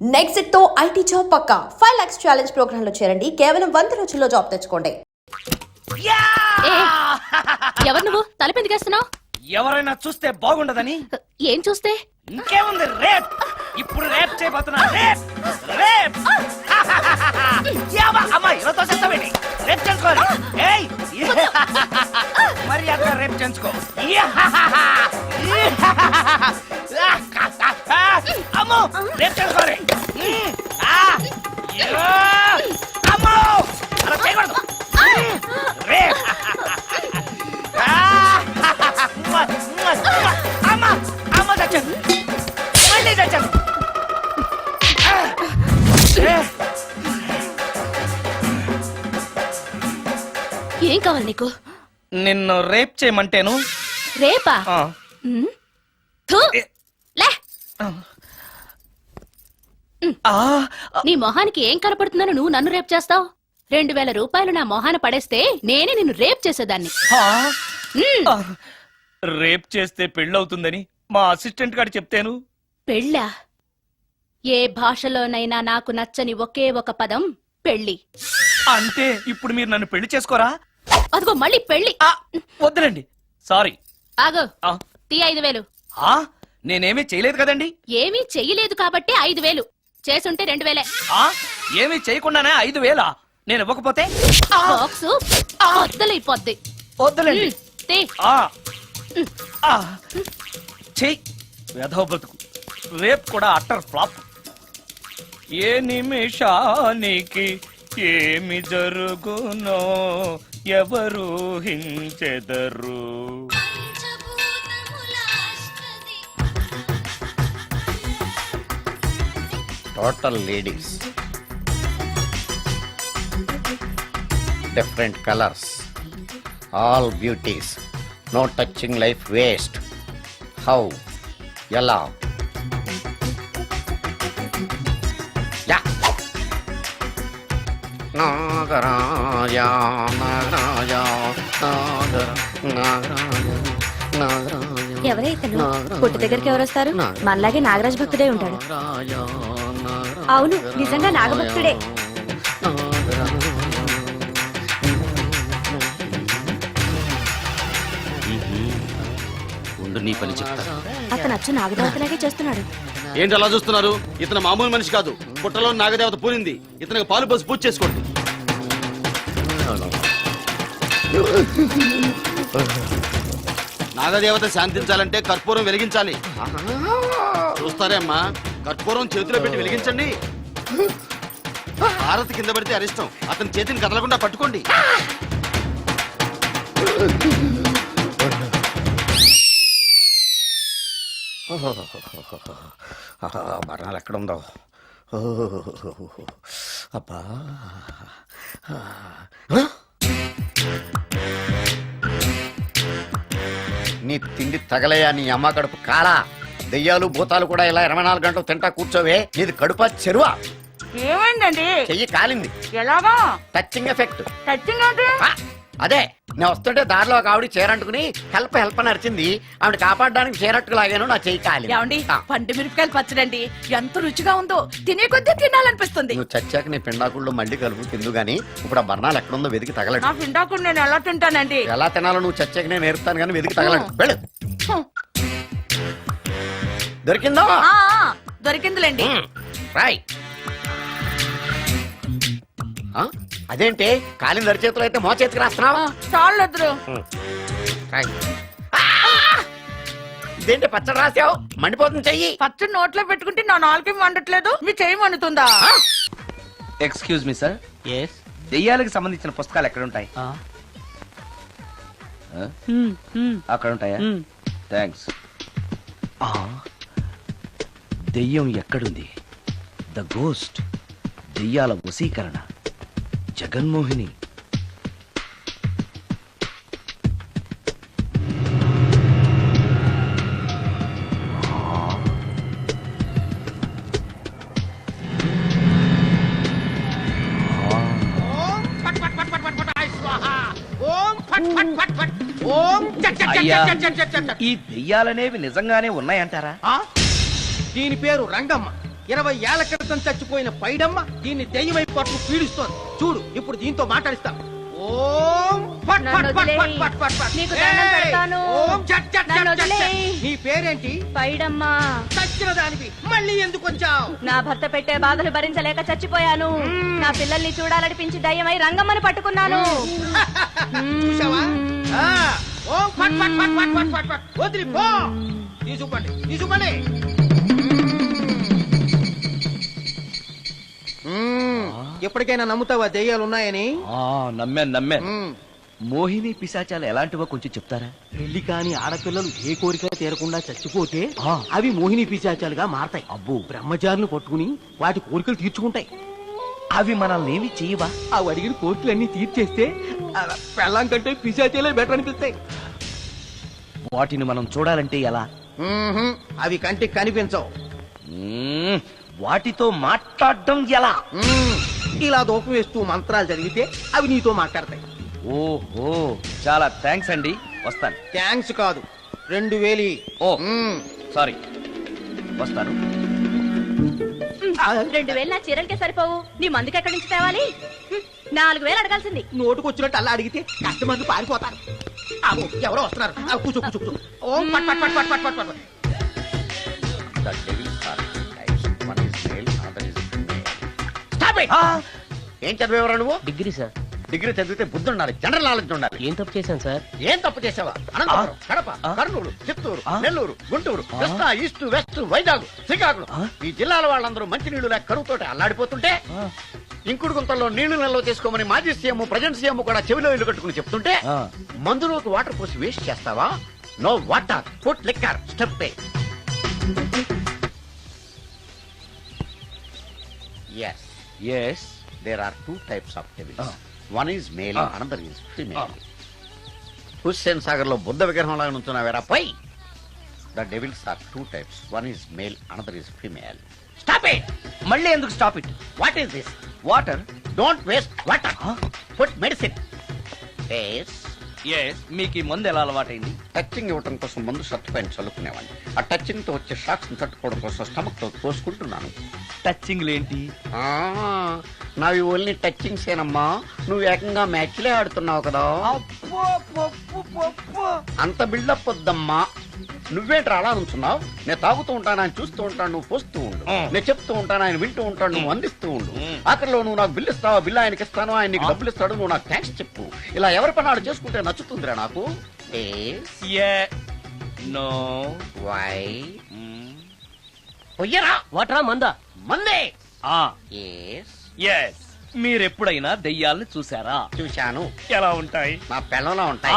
Next తో IT job పక్కా 5 lakhs challenge program లో చేరండి. కేవలం 100 రోజుల్లో జాబ్ తెచ్చుకోండి. ఎవరు నువ్వు తలపెందుకేస్తున్నావు? ఎవరైనా చూస్తే బాగుండదని. ఏం చూస్తే? ఇంకేముంది, రేప్. ఇప్పుడు రేప్ చేయబోతున్నా. రేప్ రేప్ అమ్మా ఇలా తోసేస్తావేంటి? రేప్ చేసుకోవాలి. ఏయ్ మరి అక్కడ రేప్ చేసుకో. అమ్మో రేప్ చేసుకోవాలి. అమ్మో అలా చేయకూడదు. రేప్ అమ్మ అమ్మ చచ్చాను, మళ్ళీ చచ్చాను. ఏం కావాలి నీకు? నిన్ను రేప్ చేయమంటేను. రేపా? థూ, లే. నీ మొహానికి ఏం కనపడుతుందని నువ్వు నన్ను రేప్ చేస్తావు? 2000 రూపాయలు నా మొహాన పడేస్తే నేనే నిన్ను రేప్ చేసేదాన్ని. రేప్ చేస్తే పెళ్ళవుతుందని మా అసిస్టెంట్ గారు చెప్తేను. పెళ్ళా? ఏ భాషలోనైనా నాకు నచ్చని ఒకే ఒక పదం పెళ్లి. అంటే ఇప్పుడు మీరు నన్ను పెళ్లి చేసుకోరా? అదిగో మళ్ళీ పెళ్లి. వద్దులండి, సారీ. ఆగో, తీ 5000. నేనేమీ చేయలేదు కదండి. ఏమీ చెయ్యలేదు కాబట్టి 5000. చేసుంటే 2000. ఏమీ చేయకుండానే 5000? నేను ఇవ్వకపోతే బాక్సు వద్దలైపోద్ది. వద్దులండి. తీ. చెయ్యి వెధవ బతుకు. రేప్ కూడా అట్టర్ ఫ్లాప్. ఏ నిమిషానికి ఏమి జరుగునో ఎవరు హించెదరు. Total ladies, different colours, all beauties, no touching life waste. How? ఎలా? నాగరాజ నాగరాజ ఎవరైతను పుట్టు దగ్గరికి ఎవరు వస్తారు? మనలాగే నాగరాజ భక్తుడే ఉంటాడు. అవును, నిజంగా నాగభక్తుడే. నీ పని చెప్తా. అతను అచ్చు నాగదేవతలాగే చేస్తున్నాడు. ఏంటి అలా చూస్తున్నారు? ఇతను మామూలు మనిషి కాదు. పుట్టలో నాగదేవత పూరింది. ఇతనికి పాలు పోసి పూజ చేసుకోండి. నాగదేవత శాంతించాలంటే కర్పూరం వెలిగించాలి. చూస్తారే అమ్మా, కర్పూరం చేతిలో పెట్టి వెలిగించండి. హారతి కింద పడితే అరిష్టం. అతని చేతిని కదలకుండా పట్టుకోండి. మరణాలు ఎక్కడుందో. అబ్బా, నీ తిండి తగలయా నీ అమ్మ కడుపు కాలా. దెయ్యాలు భూతాలు కూడా ఇలా 24 గంటలు తింటా కూర్చోవే. నీది కడుపా చెరువా? ఏమైందండి? చెయ్యి కాలింది. ఎలాగా? Touching effect. టచింగ్ అంటే? అదే, నేను వస్తుంటే దారిలో ఒక ఆవిడ చీరంటుకుని హెల్ప్ అని అరిచింది. ఆవిడ కాపాడడానికి చీరట్టుకు లాగాను, నా చెయ్యి కాలి. పండు మిరపకాయలు పచ్చడండి, ఎంత రుచిగా ఉందో. తినే కొద్దీ తినాలనిపిస్తుంది. నువ్వు చచ్చాక నీ పిండాకుళ్ళు మళ్ళీ కలుపు తిందు గానీ ఇప్పుడు ఆ బర్ణాలు ఎక్కడుందో వెతికి తగలడు. నా పిండాకుడు నేను ఎలా తింటానండి? ఎలా తినాలో నువ్వు చచ్చాక నేను నేర్పుతాను కానీ వెతికి తగలడు. వెళ్ళు. దొరికిందో? దొరికిందిలేండి. రాయ్. అదేంటి కాలిన దరిచేతులు అయితే మో చేతికి రాస్తున్నావా? చాలు ఎదురు. ఇదేంటి పచ్చడి రాసావు? మండిపోతుంది చెయ్యి. పచ్చడి నోట్లో పెట్టుకుంటే నా నాలుగేం వండట్లేదు, మీ చెయ్యి వండుతుందా? Excuse me sir. దెయ్యాలకు సంబంధించిన పుస్తకాలు ఎక్కడ ఉంటాయి? అక్కడ ఉంటాయా? థ్యాంక్స్. దెయ్యం ఎక్కడుంది? ద గోస్ట్, దెయ్యాల వశీకరణ, జగన్మోహిని. ఈ దెయ్యాలనేవి నిజంగానే ఉన్నాయంటారా? దీని పేరు రంగమ్మ. 20 ఏళ్ల క్రితం చచ్చిపోయిన పైడమ్మ దీన్ని దెయ్యమై పట్టు పీడిస్తోంది. చూడు ఇప్పుడు దీంతో మాట్లాడిస్తాను. ఓం ఫట్ ఫట్ ఫట్ ఫట్ ఫట్ ఫట్ ఫట్. నీకు దండం పెడతాను. ఓం చట్ చట్ నన్ను చట్ చట్. వదిలేయ్. నీ పేరేంటి? పైడమ్మా. చచ్చిన దానివి మళ్ళీ ఎందుకు వచ్చావు? నా భర్త పెట్టే బాధలు భరించలేక చచ్చిపోయాను. నా పిల్లల్ని చూడాలనిపించి దయ్యమై రంగమ్మని పట్టుకున్నాను. చూసావా? ఆ, ఓం ఫట్ ఫట్ ఫట్ ఫట్ ఫట్ ఫట్ ఫట్. వదిలి పో. తీసుకుపండి తీసుకుపండి. ఎప్పటికైనా నమ్ముతావా దెయ్యాలు ఉన్నాయని? నమ్మాను మోహిని పిశాచాలు ఎలాంటివో కొంచెం చెప్తారా? పెళ్లి కాని ఆడపిల్లలు ఏ కోరిక తీరకుండా చచ్చిపోతే అవి మోహిని పిశాచాలుగా మారతాయి. అబ్బో, బ్రహ్మచారులు పట్టుకుని వాటి కోరికలు తీర్చుకుంటాయి. అవి మనల్ని ఏమి చెయ్యవా? అవి అడిగిన కోరికలన్నీ తీర్చేస్తే పెళ్ళం కంటే పిశాచాలే బెటర్ అనిపిస్తాయి. వాటిని మనం చూడాలంటే ఎలా? అవి కంటికి కనిపించవు. వాటితో మాట్లాడడం ఎలా? ఇలా దూపం వేస్తూ మంత్రాలు చదివితే అవి నీతో మాట్లాడతాయి. ఓహో, చాలా థ్యాంక్స్ అండి, వస్తాను. థ్యాంక్స్ కాదు, 2000. ఓ సారీ, వస్తాను. 2000 నా చీరలకే సరిపోవు. నీ మందుకి ఎక్కడి నుంచి తేవాలి? 4000 అడగాల్సింది. నోటుకు వచ్చినట్టు అలా అడిగితే కస్టమర్లు పారిపోతారు. అబ్బో, ఎవరో వస్తున్నారు. కూర్చో కూర్చో కూర్చో. ఓం పట్ పట్ పట్ పట్ పట్ పట్ పట్. The devil's are types. One is male, another is female. Stop it! ఏం చదివేవరా నువ్వు? Degree sir. డిగ్రీ చదివితే బుద్ధి ఉండాలి, జనరల్ నాలెడ్జ్ ఉండాలి. ఏం తప్పు చేశాను సార్? ఏం తప్పు చేసావా? అనంతపురం, కడప, కర్నూలు, చిత్తూరు, నెల్లూరు, గుంటూరు, కృష్ణా, ఈస్ట్, వెస్ట్, వైజాగ్, శ్రీకాకుళం ఈ జిల్లాల వాళ్ళందరూ మంచి నీళ్లు లేక కరువుతోటి అల్లాడిపోతుంటే ఇంకుడు గుంతల్లో నీళ్లు నిల్వ చేసుకోమని మాజీ సీఎం ప్రెజెంట్ సీఎం కూడా చెవిలో ఇల్లు కట్టుకుని చెప్తుంటే మందులోకి వాటర్ పోసి వేస్ట్ చేస్తావా? No water, put liquor, step A. Yes. Yes. There are two types of devils. One is male, another is female. Hussain Sagar లో బుద్ధ విగ్రహం లాగా నుంచున్నావేరా పై. The devils are two types. One is male, another is female. Stop it! మళ్ళీ ఎందుకు stop it? What is this? Water. Don't waste water. Put medicine. Yes. Yes, మీకు ఈ మందు ఎలా అలవాటైంది? టచింగ్ ఇవ్వడం కోసం ముందు షర్ట్ పైన చల్లుకునేవాడిని. ఆ టచింగ్ తో వచ్చే షాక్స్ ని తట్టుకోవడం కోసం స్టమక్ తో కోసుకుంటున్నాను. టచింగ్ ఏంటి? నావి ఓన్లీ టచింగ్స్ ఏనమ్మా. నువ్వు ఏకంగా మ్యాచ్లే ఆడుతున్నావు కదా. అంత బిల్డప్ వద్దమ్మా. నువ్వేంట్రా అలా నుంచున్నావు? నేను తాగుతూ ఉంటాను, ఆయన చూస్తూ ఉంటాను, నువ్వు పోస్తూ ఉండు. నేను చెప్తూ ఉంటాను, ఆయన వింటూ ఉంటాడు, నువ్వు అందిస్తూ ఉండు. ఆఖరిలో నువ్వు నాకు బిల్లు ఇస్తావా, బిల్లు ఆయనకి ఇస్తాను, ఆయన నీకు డబ్బులు ఇస్తాడు, నువ్వు నాకు థ్యాంక్స్ చెప్పు. ఇలా ఎవరి పని ఆడు చేసుకుంటే నచ్చుతుందిరా నాకు. నో. వై? పొయ్యరా వాటరా మందా? మందే. ఎస్. మీరెప్పుడైనా దెయ్యాలను చూసారా? చూశాను. ఎలా ఉంటాయి? నా పెళ్ళంలో ఉంటాయి.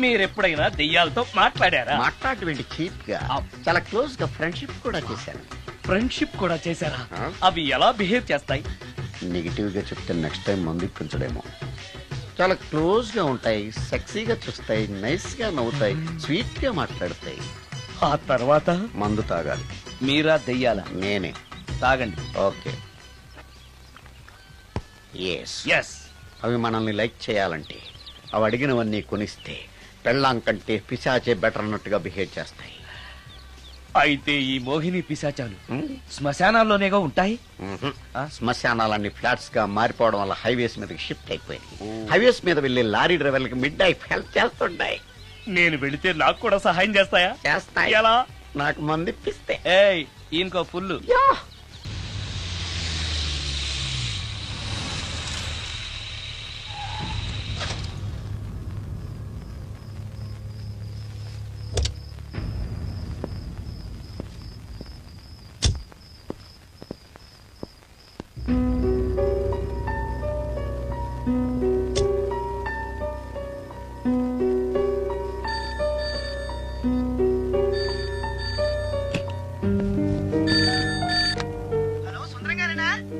మీరెప్పుడైనా దెయ్యాలతో మాట్లాడారా? మాట్లాడేటువంటి చీప్ గా చాలా క్లోజ్ గా ఫ్రెండ్షిప్ కూడా చేశాను. ఫ్రెండ్షిప్ కూడా చేశారా? ఆ? అవి ఎలా బిహేవ్ చేస్తాయి? నెగిటివ్ గా చెప్తే నెక్స్ట్ టైం మందు ఇప్పించడేమో. చాలా క్లోజ్ గా ఉంటాయి, సెక్సీగా చూస్తాయి, నైస్ గా నవ్వుతాయి, స్వీట్ గా మాట్లాడతాయి. ఆ తర్వాత మందు తాగాలి. మీరా దెయ్యాలా? నేనే. తాగండి. ఓకే. ఎస్. ఎస్. అవి మనల్ని లైక్ చేయాలంటే అవి అడిగినవన్నీ కొనిస్తే పెళ్ళాం కంటే పిశాచే బెటర్ అన్నట్టుగా బిహేవ్ చేస్తాయి. అయితే ఈ మోహిని పిశాచాలు శ్మశానాల్లోనేగా ఉంటాయి? శ్మశానాలన్నీ ఫ్లాట్స్ గా మారిపోవడం వల్ల హైవేస్ మీదకి షిఫ్ట్ అయిపోయింది. హైవేస్ మీద వెళ్లి లారీ డ్రైవర్లకి మిడ్ నైట్ హెల్ప్ చేస్తుంటాయి. నేను వెళితే నాకు కూడా సహాయం చేస్తాయా? చేస్తాయి. ఎలా? నాకు మంది ఇప్పిస్తే. ఏయ్, ఈయనకో ఫుల్.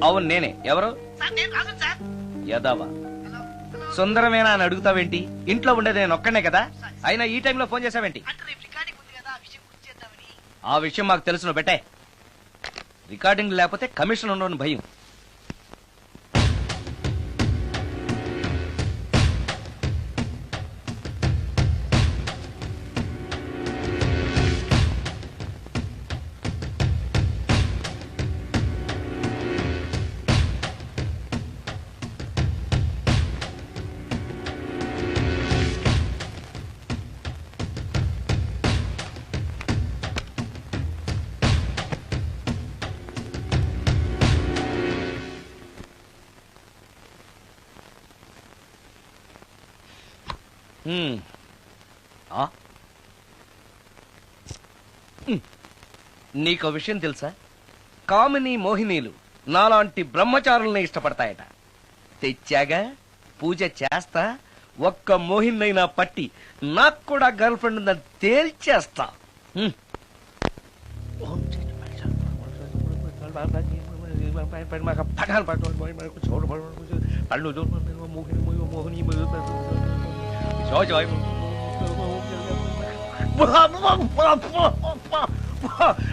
అవును నేనే. ఎవరు? యదావా సుందరమేనా అని అడుగుతావేంటి? ఇంట్లో ఉండేది నేను ఒక్కనే కదా. అయినా ఈ టైంలో ఫోన్ చేసావేంటి? ఆ విషయం మాకు తెలుసును బెట్టే. రికార్డింగ్ లేకపోతే కమిషన్ ఉండని భయం. హ్మ్. ఆ? నీకో విషయం తెలుసా? కామిని మోహినీలు నాలాంటి బ్రహ్మచారుల్ని ఇష్టపడతాయట. తెచ్చాగా, పూజ చేస్తా, ఒక్క మోహినైనా పట్టి నాకు కూడా గర్ల్ ఫ్రెండ్ ఉందని తేల్చేస్తా. హ్మ్.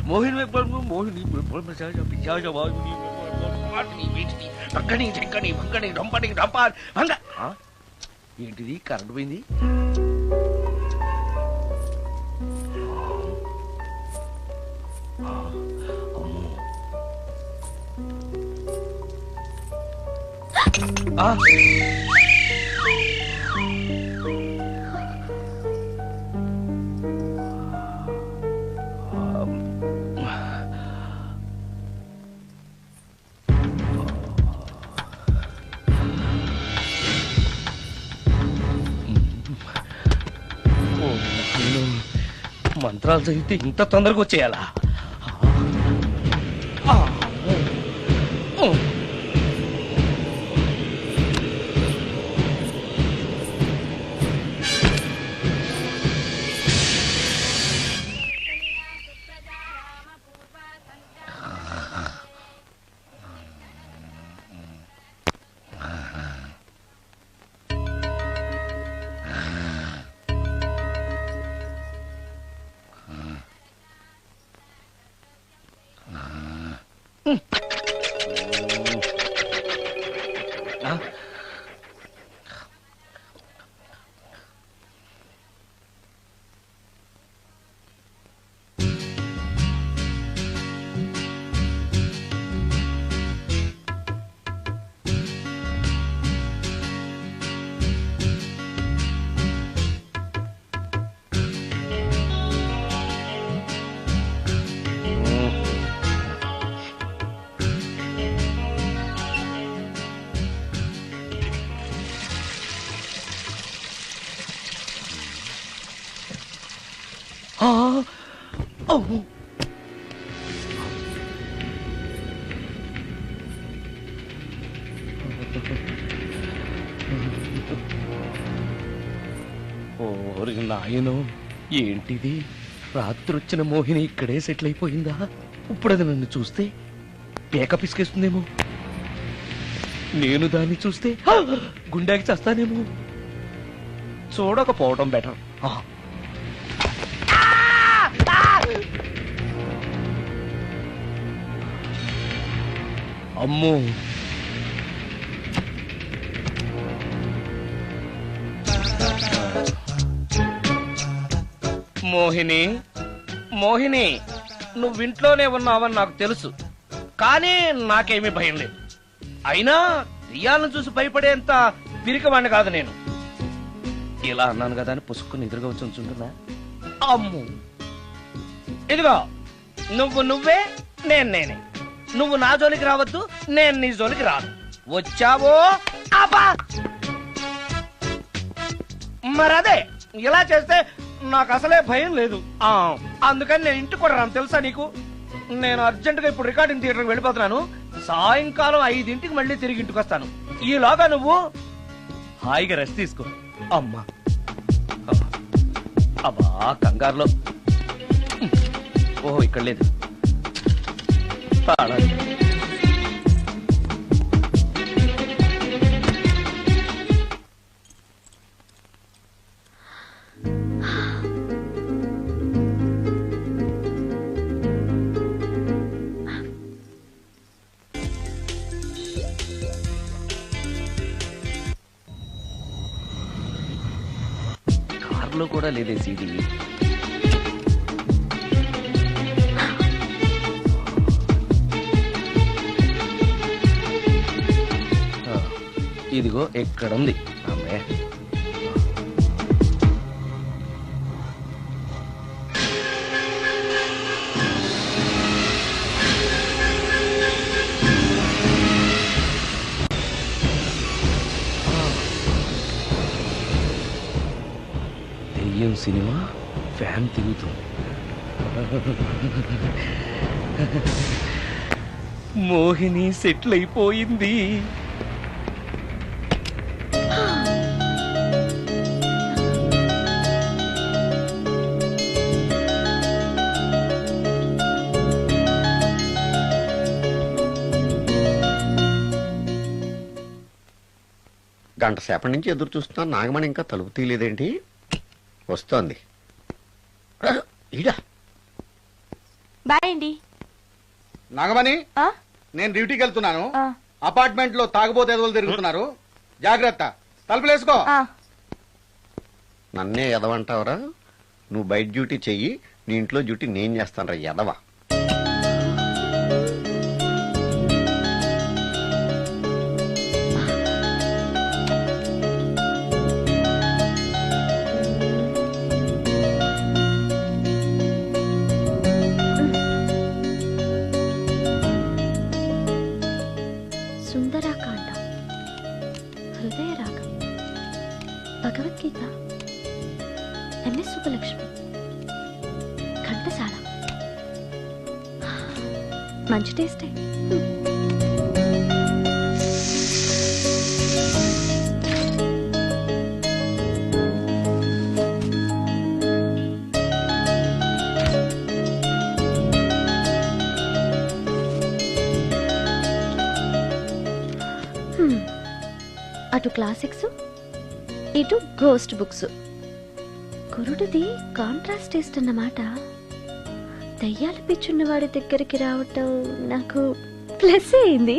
మోహిని మోహిని ఏంటిది? కరెంట్ పోయింది. ఆ మంత్రాలు చదివితే ఇంత తొందరగా వచ్చేయాలా? ఓరి నాయనో, ఏంటిది? రాత్రొచ్చిన మోహిని ఇక్కడే సెటిల్ అయిపోయిందా? ఇప్పుడు అది నన్ను చూస్తే పేక పిసికేస్తుందేమో. నేను దాన్ని చూస్తే గుండెకి చేస్తానేమో. చూడకపోవడం బెటర్. అమ్మో, మోహిని మోహిని, నువ్వింట్లోనే ఉన్నావని నాకు తెలుసు, కానీ నాకేమీ భయం లేదు. అయినా రియాలను చూసి భయపడేంత పిరికవాణ్ణి కాదు నేను. ఇలా అన్నాను కదా అని పుసుక్కుని ఎదురుగా వచ్చి ఉంచుంటున్నా. అమ్ము, ఇదిగో నువ్వు నువ్వే, నేను నేనే. నువ్వు నా జోలికి రావద్దు, నేను నీ జోలికి రాను. వచ్చావో అబ్బా, మరదే ఇలా చేస్తే నాకు అసలే భయం లేదు. అందుకని నేను ఇంటికి కూడా రాను, తెలుసా నీకు? నేను అర్జెంటుగా ఇప్పుడు రికార్డింగ్ థియేటర్కి వెళ్ళిపోతున్నాను. సాయంకాలం 5ంటికి మళ్ళీ తిరిగి ఇంటికి వస్తాను. ఈలోగా నువ్వు హాయిగా రెస్ట్ తీసుకో. అమ్మా, అబ్బా కంగారులో. ఓహో, ఇక్కడ లేదు. కార్లో కూడా లేదే సీడీ. ఇదిగో ఎక్కడుంది. అమ్మే, ఏం సినిమా ఫ్యాన్ తిరుగుతుంది. మోహిని సెటిల్ అయిపోయింది. గంట సేపటి నుంచి ఎదురు చూస్తున్నాను, నాగమణి ఇంకా తలుపు తీయలేదేంటి? వస్తోంది. ఈడా బాయ్ అండి. నాగమణి, ఆ? నేను డ్యూటీకి వెళ్తున్నాను. ఆ. అపార్ట్మెంట్ లో తాగుబోతు ఎదవలు తిరుగుతున్నారు, జాగ్రత్త. తలుపులేసుకో. నన్నే ఎదవంటావరా? నువ్వు బయట డ్యూటీ చెయ్యి, నీ ఇంట్లో డ్యూటీ నేను చేస్తాను రా ఎదవ. సుందరాకాండ, హృదయ రాగం, భగవద్గీత, ఎంఎస్ సుబ్బలక్ష్మి, ఘంటసాల. మంచి టేస్టే. అటు క్లాసిక్స్, ఇటు గోస్ట్ బుక్స్. కురుడిది కాంట్రాస్ట్ టేస్ట్ అన్నమాట. దయ్యాలు పిచ్చున్న వాడి దగ్గరికి రావటం నాకు ప్లస్ అయింది.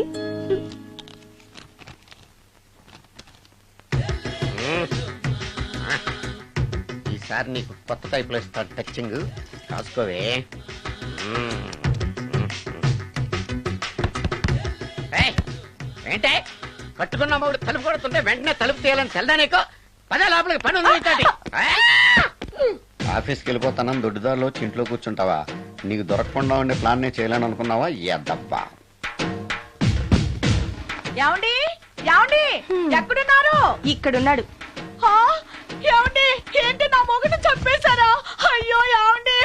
ఈసారి నీకు కొత్త టైప్ లో ఇస్తాడు టచ్చింగ్, కాసుకోవే. ఏంటే కట్టుకున్న మూడు తలుపు కొడుతుంటే వెంటనే తలుపు తీయాలని తెల్దా నీకు? పదే లోపలికి పని ఉంది. ఆఫీస్కి వెళ్ళిపోతానని దొడ్డుదారిలో ఇంట్లో కూర్చుంటావా? నీకు దొరకకుండా ఉండే ప్లాన్ నే చేయాలని అనుకున్నావా? ఎద్దబ్బా. ఏమండి ఏమండి ఎక్కడున్నారు? ఇక్కడున్నాడు. హా? ఏమండి ఏంటి నా మొగుడు చంపేశారా? అయ్యో ఏమండి,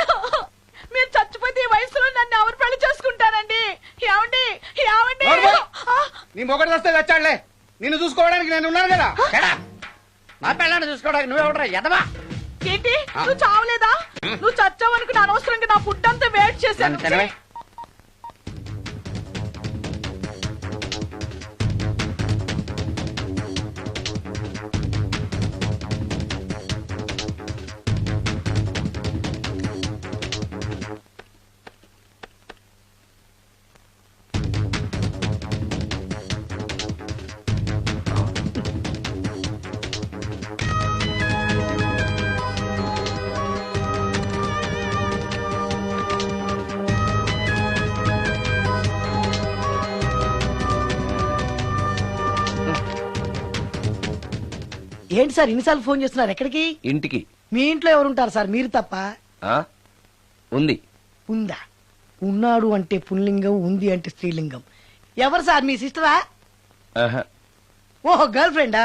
మీరు చచ్చిపోతే ఈ వయసులో నన్ను ఎవరు పెళ్లి చేసుకుంటారండి? ఏమండి ఏమండి? ఆ? నీ మొగడు వస్తే వచ్చాడులే, నిన్ను చూసుకోవడానికి నేను ఉన్నాను కదా. నా పిల్లని చూసుకోవడానికి నువ్వెవడరా ఎదవా? ఏంటి నువ్వు చావలేదా? నువ్వు చచ్చావనుకుని అనవసరంగా నా ఫుడ్ అంతా వేట్ చేశాను. తినవే. ఏంటి సార్ ఇన్నిసార్లు ఫోన్ చేస్తున్నారు? ఎక్కడికి? ఇంటికి. మీ ఇంట్లో ఎవరుంటారు సార్, మీరు తప్ప? ఉంది. ఉందా? ఉన్నాడు అంటే పుల్లింగం, ఉంది అంటే స్త్రీలింగం. ఎవరు సార్, మీ సిస్టరా? ఓహో, గర్ల్ ఫ్రెండా?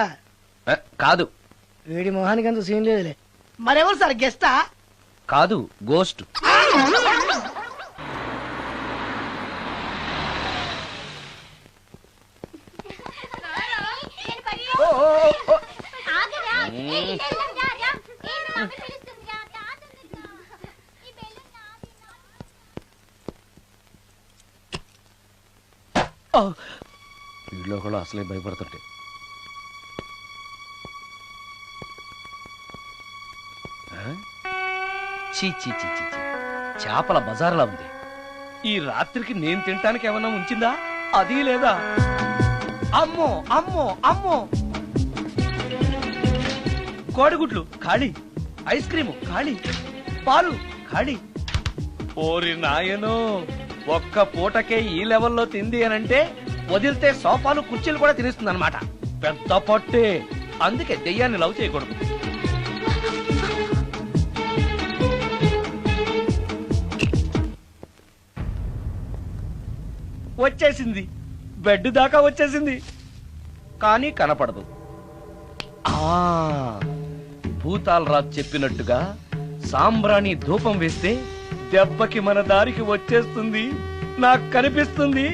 కాదు. వేడి మొహానికి అంత సీన్ లేదులే. మరెవరు సార్, గెస్టా? కాదు, గోస్ట్. వీళ్ళు కూడా అసలే భయపడుతుంటే. చీ చీ చీ చీ చీ. చేపల బజార్లా ఉంది. ఈ రాత్రికి నేను తినటానికి ఏమన్నా ఉంచిందా? అది లేదా? అమ్మో అమ్మో అమ్మో, కోడిగుడ్లు ఖాళీ, ఐస్ క్రీము ఖాళీ, పాలు ఖాళీ. ఓరి నాయనో, ఒక్క పూటకే ఈ లెవెల్లో తింది అనంటే వదిలితే సోఫాలు కుర్చీలు కూడా తినేస్తుంది అనమాట. పెద్ద పొట్టే. అందుకే దెయ్యాన్ని లవ్ చేయకూడదు. వచ్చేసింది, బెడ్ దాకా వచ్చేసింది, కానీ కనపడదు. భూతాలరాజు చెప్పినట్టుగా సాంబ్రాణి ధూపం వేస్తే దెబ్బకి మన దారికి వచ్చేస్తుంది. నాకు కనిపిస్తుంది,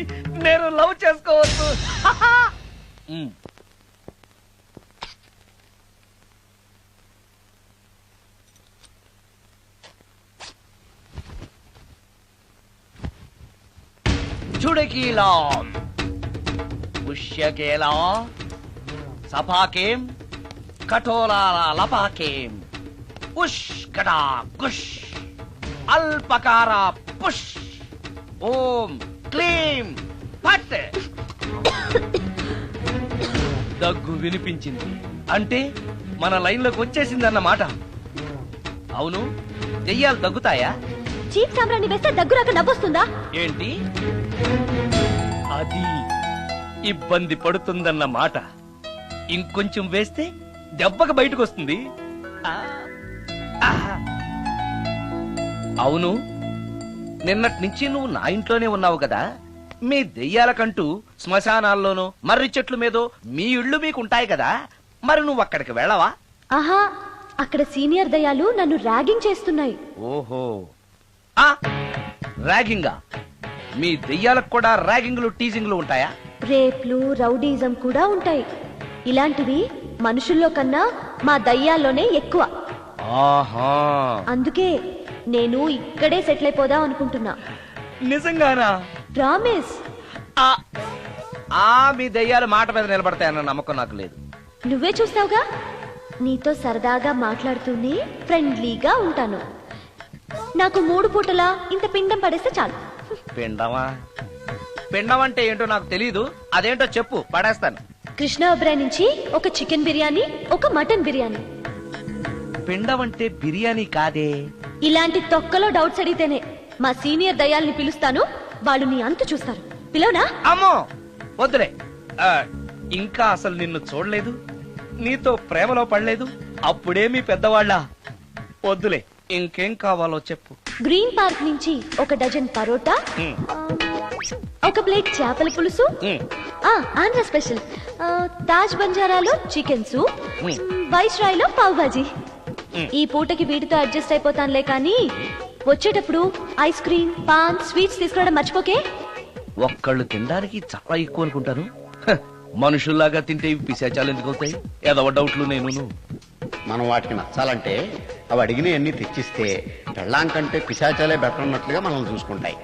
నేను లవ్ చేసుకోవచ్చు. ఉమ్. చుడకీలాం పుష్యకేలా సపాకేం కఠోరాల లపాకేం పుష్కటా కుష్ అల్పకార పుష్ ఓం క్లీం పట్. దగ్గు వినిపించింది అంటే మన లైన్లోకి వచ్చేసిందన్నమాట. అవును, దెయ్యాలు దగ్గుతాయా? చీప్ సాంబ్రాన్ని వేస్తే దగ్గురాక నవ్వొస్తుందా? ఏంటి అది ఇబ్బంది పడుతుందన్న మాట. ఇంకొంచెం వేస్తే దెబ్బకి బయటకు వస్తుంది. ఆ, ఆహా. అవును, నిన్నటి నుంచి నువ్వు నా ఇంట్లోనే ఉన్నావు కదా. మీ దెయ్యాలకంటూ శ్మశానాల్లోనూ మర్రి చెట్ల మీదో మీ ఇళ్ళు మీకుంటాయి కదా, మరి నువ్వు అక్కడికి వెళ్ళవా? ఆహా, అక్కడ సీనియర్ దయాలు నన్ను ర్యాగింగ్ చేస్తున్నాయి. ఓహో, ఆ ర్యాగింగా? మీ దెయ్యాలకు కూడా ర్యాగింగ్లు టీజింగ్లు ఉంటాయా? రేప్లు, రౌడీజం కూడా ఉంటాయి. ఇలాంటివి మనుషుల్లో కన్నా మా దయ్యాల్లోనే ఎక్కువ. ఆహా, అందుకే నేను ఇక్కడే సెటిల్ అయిపోదాం అనుకుంటున్నా. నిజంగానా? ప్రామిస్. ఆ, ఆ మీ దెయ్యాలు మాట మీద నిలబడతాయన్న నమ్మకం నాకు లేదు. నువ్వే చూస్తావుగా, నీతో సరదాగా మాట్లాడుతూనే ఫ్రెండ్లీగా ఉంటాను. నాకు 3 పూటలా ఇంత పిండం పడేస్తే చాలు. పిండమా? పిండం అంటే ఏంటో నాకు తెలీదు, అదేంటో చెప్పు, పడేస్తాను. కృష్ణ ఒబ్రాయ్ నుంచి ఒక చికెన్ బిర్యానీ, ఒక మటన్ బిర్యానీ. పిండం అంటే బిర్యానీ కాదే. ఇలాంటి తొక్కలో డౌట్స్ అడిగితేనే మా సీనియర్ దయాల్ని పిలుస్తాను, వాళ్ళు నీ అంతు చూస్తారు. పిలవనా? అమ్మో వద్దులే. ఆ, ఇంకా అసలు నిన్ను చూడలేదు, నీతో ప్రేమలో పడలేదు, అప్పుడే మీ పెద్దవాళ్ళ. వద్దులే, ఇంకేం కావాలో చెప్పు. గ్రీన్ పార్క్ నుంచి ఒక డజన్ పరోటా, ఉమ్, ఒక ప్లేట్ చేపల పులుసు, ఉమ్, ఆంధ్ర స్పెషల్ తాజ్ బంజారాలో chicken soup, um. Viceroy లో పావ్ భాజీ. ఉమ్. ఈ పూటకి వీటితో అడ్జస్ట్ అయిపోతానులే, కానీ వచ్చేటప్పుడు ఐస్ క్రీమ్, పాన్, స్వీట్స్ తీసుకురావడం మర్చిపోకే. ఒక్కళ్ళు తినడానికి చాలా ఎక్కువ అనుకుంటాను. హ, మనుషుల్లాగా తింటే ఇవి పిశాచాలు ఎందుకు అవుతాయి? ఏదో డౌట్లు నేను. మనం వాటికి నచ్చాలంటే అవి అడిగినవన్నీ తెచ్చిస్తే పెళ్ళాం కంటే పిశాచాలే బెటర్ అన్నట్లుగా మనల్ని చూసుకుంటాయి.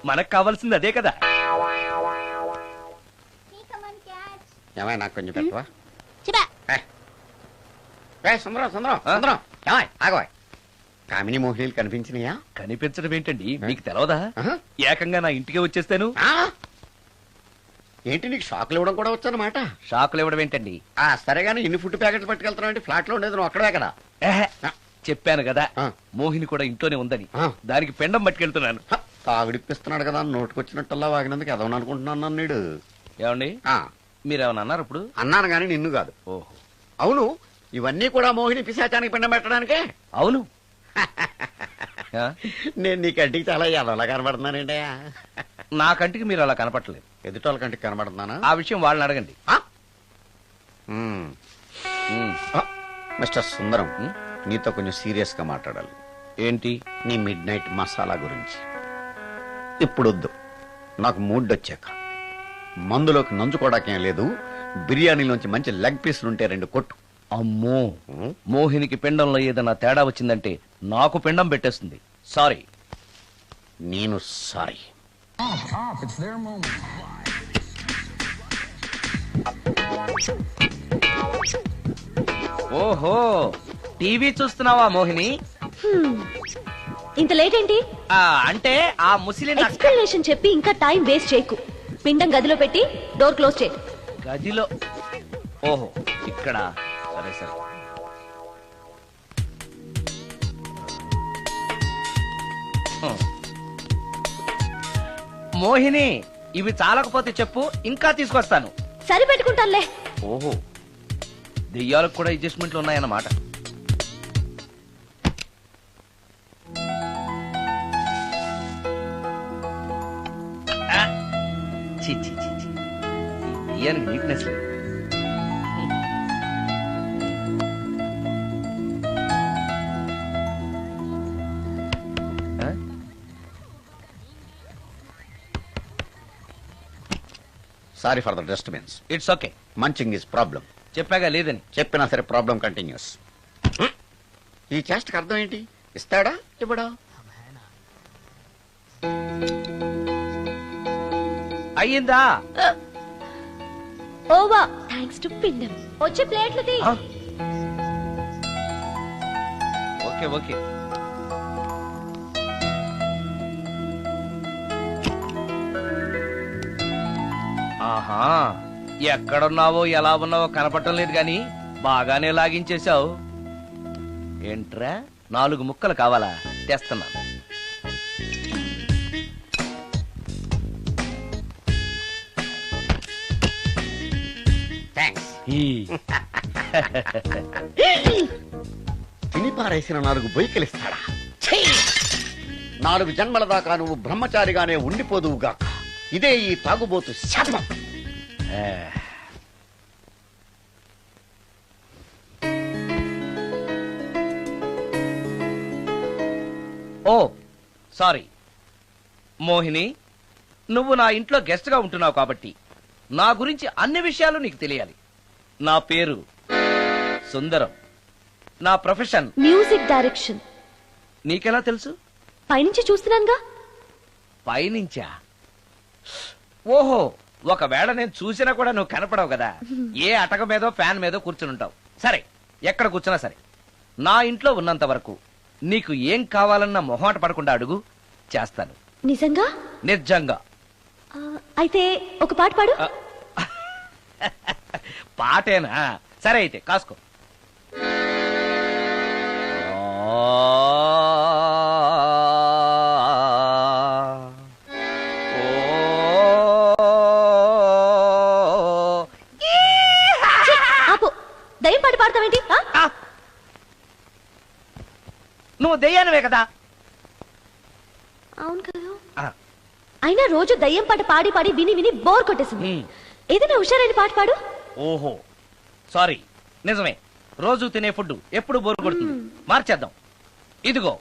మనకు కావాల్సింది అదే కదా. ఏమై నాకు కొంచెం పెట్టవా? సుందరం సుందరం సుందరం, ఏమై ఆగవా? కామిని మోహినీలు కనిపించినాయా? కనిపించడం ఏంటండి, మీకు తెలవదా? ఆహా. ఏకంగా నా ఇంటికే వచ్చేస్తాను. ఆ? ఏంటి నీకు షాకులు ఇవ్వడం కూడా వచ్చానమాట? షాకులు ఇవ్వడం ఏంటండి? సరే గానీ ఇన్ని ఫుడ్ ప్యాకెట్లు పట్టుకెళ్తున్నావు అంటే ఫ్లాట్ లో ఉండేది నువ్వు అక్కడే కదా. ఏహే, చెప్పాను కదా ఆ. మోహిని కూడా ఇంట్లోనే ఉందని. ఆ. దానికి పెండం పట్టుకెళ్తున్నాను. తాగుడిప్పిస్తున్నాడు కదా, నోటుకొచ్చినట్టల్లా వాగినందుకు ఎదవని అనుకుంటున్నాను నీడు. ఏమండి, మీరేమన్నా అన్నారు ఇప్పుడు? అన్నాను గాని నిన్ను కాదు. ఓహో, అవును, ఇవన్నీ కూడా మోహిని పిశాచానికి పిండం పెట్టడానికే. అవును. ఆ? నేను నీ కంటికి చాలా ఎదవలా కనబడుతున్నానండి. నా కంటికి మీరు అలా కనపట్లేదు. ఎదుటోళ్ళ కంటికి కనబడుతున్నానా? ఆ విషయం వాళ్ళని అడగండి. మ్మ్. ఉమ్, మిస్టర్ సుందరం, ఉమ్, నీతో కొంచెం సీరియస్ గా మాట్లాడాలి. ఏంటి? నీ మిడ్ నైట్ మసాలా గురించి. ఇప్పుడు వద్దు, నాకు మూడ్ వచ్చాక. మందులోకి నంచుకోవడాకేం లేదు, బిర్యానీలోంచి మంచి లెగ్ పీసులు ఉంటే 2 కొట్టు. అమ్మో, మోహినికి పిండంలో ఏదైనా తేడా వచ్చిందంటే నాకు పిండం పెట్టేస్తుంది. సారీ. నేను సారీ. ఓహో, టీవీ చూస్తున్నావా మోహిని? ఇంత లేట్ ఏంటి? అంటే ఆ ముసిలి ఎక్స్ప్లెనేషన్ చెప్పి ఇంకా టైం వేస్ట్ చేయకు. పిండం గదిలో పెట్టి డోర్ క్లోజ్ చేయి. గదిలో? ఓహో, ఇక్కడ. సరే సరే. మోహిని, ఇవి చాలకపోతే చెప్పు, ఇంకా తీసుకొస్తాను. సరి పెట్టుకుంటానులే. ఓహో, దెయ్యాలకు కూడా అడ్జస్ట్మెంట్లు ఉన్నాయన్నమాట. ఛీ, ఛీ, ఛీ, ఛీ. ఈ దెయ్యానికి నీట్నెస్ లేదు. Sorry for the disturbance. It's okay. Munching is problem. చెప్పాగా లేదని. చెప్పినా సరే ప్రాబ్లం కంటిన్యూస్. ఈ చేష్టకి అర్థం ఏంటి? ఇస్తాడా ఇవ్వడా? అయ్యిందా? ఓవా థ్యాంక్స్ టు పిండం. వచ్చే ప్లేట్లు తీ. Okay okay. ఆహా, ఎక్కడున్నావో ఎలా ఉన్నావో కనపడటం లేదు గాని బాగానే లాగించేశావు. ఏంట్రా 4 ముక్కలు కావాలా? తెస్తున్నాను. థ్యాంక్స్. ఈ. తిని పారేసిన 4 బొయ్యకలిస్తాడా? 4 జన్మల దాకా నువ్వు బ్రహ్మచారిగానే ఉండిపోదువుగాక. ఇదే ఈ తాగుబోతు శాపం. ఓ సారీ మోహిని, నువ్వు నా ఇంట్లో గెస్ట్ గా ఉంటున్నావు కాబట్టి నా గురించి అన్ని విషయాలు నీకు తెలియాలి. నా పేరు సుందరం. నా ప్రొఫెషన్ మ్యూజిక్ డైరెక్షన్. నీకెలా తెలుసు? పైనుంచి చూస్తున్నానుగా. పైనుంచా? ఓహో, ఒకవేళ నేను చూసినా కూడా నువ్వు కనపడవు కదా. ఏ అటక మీదో ఫ్యాన్ మీదో కూర్చుని ఉంటావు. సరే, ఎక్కడ కూర్చున్నా సరే, నా ఇంట్లో ఉన్నంత వరకు నీకు ఏం కావాలన్న మొహాట పడకుండా అడుగు, చేస్తాను. నిజంగా? నిజంగా. అయితే ఒక పాట పాడు. పాటేనా? సరే అయితే కాసుకో. ఆపు. దయ్యం పాట పాడతావేంటి? నువ్వు దెయ్యానివే కదా. అవును కదా. ఆ. అయినా రోజు దయ్యం పాట పాడి పాడి విని విని బోర్ కొట్టేసింది. ఏదైనా హుషారైన పాట పాడు. ఓహో సారీ, నిజమే. రోజు తినే ఫుడ్ ఎప్పుడు బోరు కొడుతుంది. మార్చేద్దాం. ఇదిగో